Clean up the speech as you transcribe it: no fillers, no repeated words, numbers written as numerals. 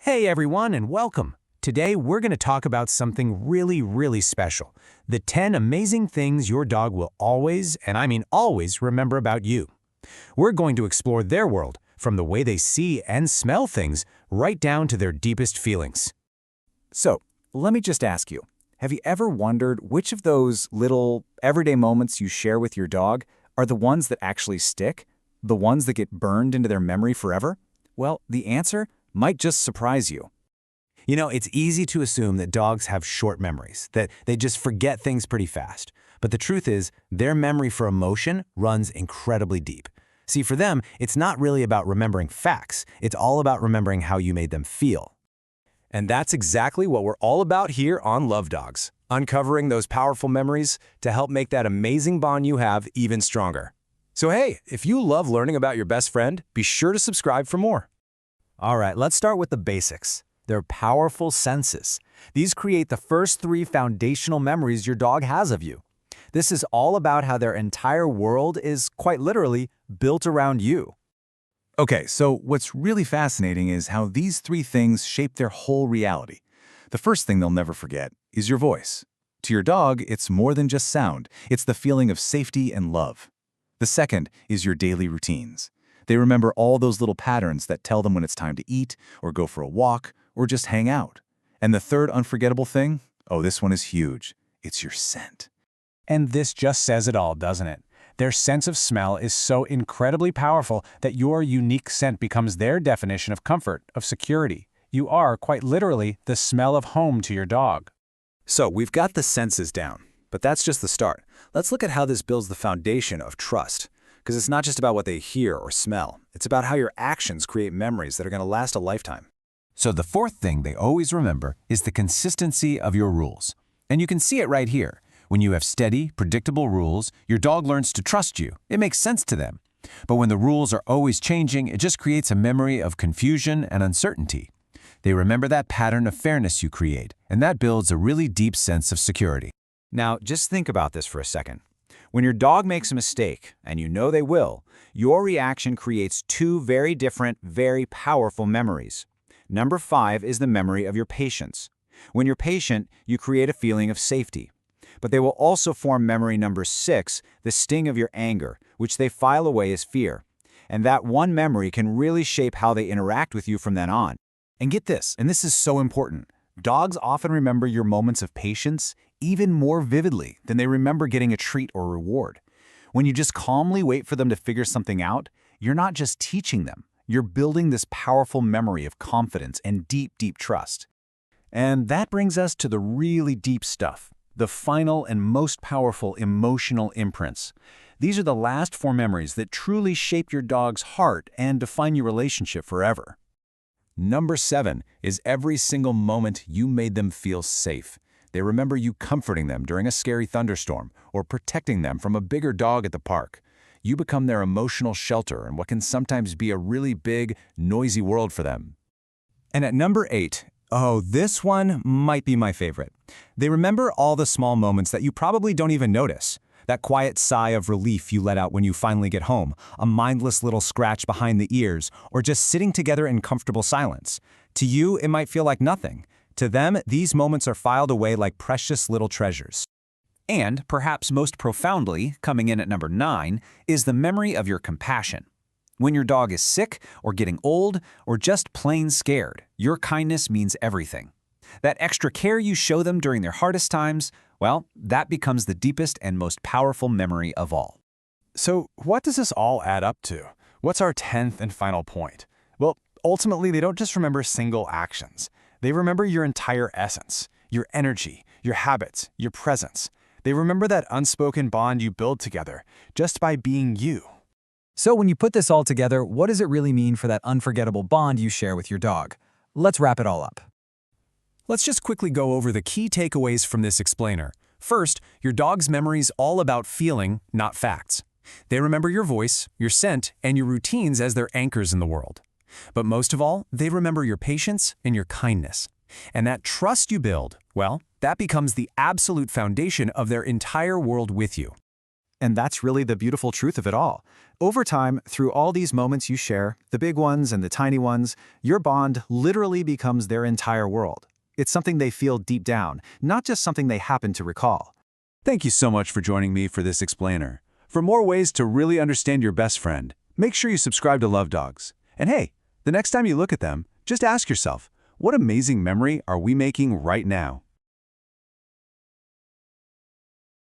Hey everyone and welcome. Today we're going to talk about something really special. The 10 amazing things your dog will always, and I mean always, remember about you. We're going to explore their world, from the way they see and smell things, right down to their deepest feelings. So, let me just ask you, have you ever wondered which of those little, everyday moments you share with your dog are the ones that actually stick? The ones that get burned into their memory forever? Well, the answer might just surprise you. You know, it's easy to assume that dogs have short memories, that they just forget things pretty fast. But the truth is, their memory for emotion runs incredibly deep. See, for them, it's not really about remembering facts. It's all about remembering how you made them feel. And that's exactly what we're all about here on Love Dogs, uncovering those powerful memories to help make that amazing bond you have even stronger. So hey, if you love learning about your best friend, be sure to subscribe for more. All right, let's start with the basics. Their powerful senses. These create the first 3 foundational memories your dog has of you. This is all about how their entire world is, quite literally, built around you. Okay, so what's really fascinating is how these 3 things shape their whole reality. The first thing they'll never forget is your voice. To your dog, it's more than just sound. It's the feeling of safety and love. The second is your daily routines. They remember all those little patterns that tell them when it's time to eat, or go for a walk, or just hang out. And the third unforgettable thing? Oh, this one is huge. It's your scent. And this just says it all, doesn't it? Their sense of smell is so incredibly powerful that your unique scent becomes their definition of comfort, of security. You are, quite literally, the smell of home to your dog. So we've got the senses down, but that's just the start. Let's look at how this builds the foundation of trust. Because it's not just about what they hear or smell. It's about how your actions create memories that are going to last a lifetime. So the fourth thing they always remember is the consistency of your rules. And you can see it right here. When you have steady, predictable rules, your dog learns to trust you. It makes sense to them. But when the rules are always changing, it just creates a memory of confusion and uncertainty. They remember that pattern of fairness you create, and that builds a really deep sense of security. Now, just think about this for a second. When your dog makes a mistake, and you know they will, your reaction creates 2 very different, very powerful memories. Number 5 is the memory of your patience. When you're patient, you create a feeling of safety. But they will also form memory number 6, the sting of your anger, which they file away as fear. And that one memory can really shape how they interact with you from then on. And get this, and this is so important, dogs often remember your moments of patience even more vividly than they remember getting a treat or reward. When you just calmly wait for them to figure something out, you're not just teaching them, you're building this powerful memory of confidence and deep trust. And that brings us to the really deep stuff, the final and most powerful emotional imprints. These are the last 4 memories that truly shape your dog's heart and define your relationship forever. Number 7 is every single moment you made them feel safe. They remember you comforting them during a scary thunderstorm or protecting them from a bigger dog at the park. You become their emotional shelter in what can sometimes be a really big, noisy world for them. And at number 8, oh, this one might be my favorite. They remember all the small moments that you probably don't even notice. That quiet sigh of relief you let out when you finally get home, a mindless little scratch behind the ears, or just sitting together in comfortable silence. To you, it might feel like nothing. To them, these moments are filed away like precious little treasures. And, perhaps most profoundly, coming in at number 9, is the memory of your compassion. When your dog is sick, or getting old, or just plain scared, your kindness means everything. That extra care you show them during their hardest times, well, that becomes the deepest and most powerful memory of all. So what does this all add up to? What's our 10th and final point? Well, ultimately, they don't just remember single actions. They remember your entire essence, your energy, your habits, your presence. They remember that unspoken bond you build together just by being you. So when you put this all together, what does it really mean for that unforgettable bond you share with your dog? Let's wrap it all up. Let's just quickly go over the key takeaways from this explainer. First, your dog's memory's all about feeling, not facts. They remember your voice, your scent, and your routines as their anchors in the world. But most of all, they remember your patience and your kindness. And that trust you build, well, that becomes the absolute foundation of their entire world with you. And that's really the beautiful truth of it all. Over time, through all these moments you share, the big ones and the tiny ones, your bond literally becomes their entire world. It's something they feel deep down, not just something they happen to recall. Thank you so much for joining me for this explainer. For more ways to really understand your best friend, make sure you subscribe to Love Dogs. And hey, the next time you look at them, just ask yourself, what amazing memory are we making right now?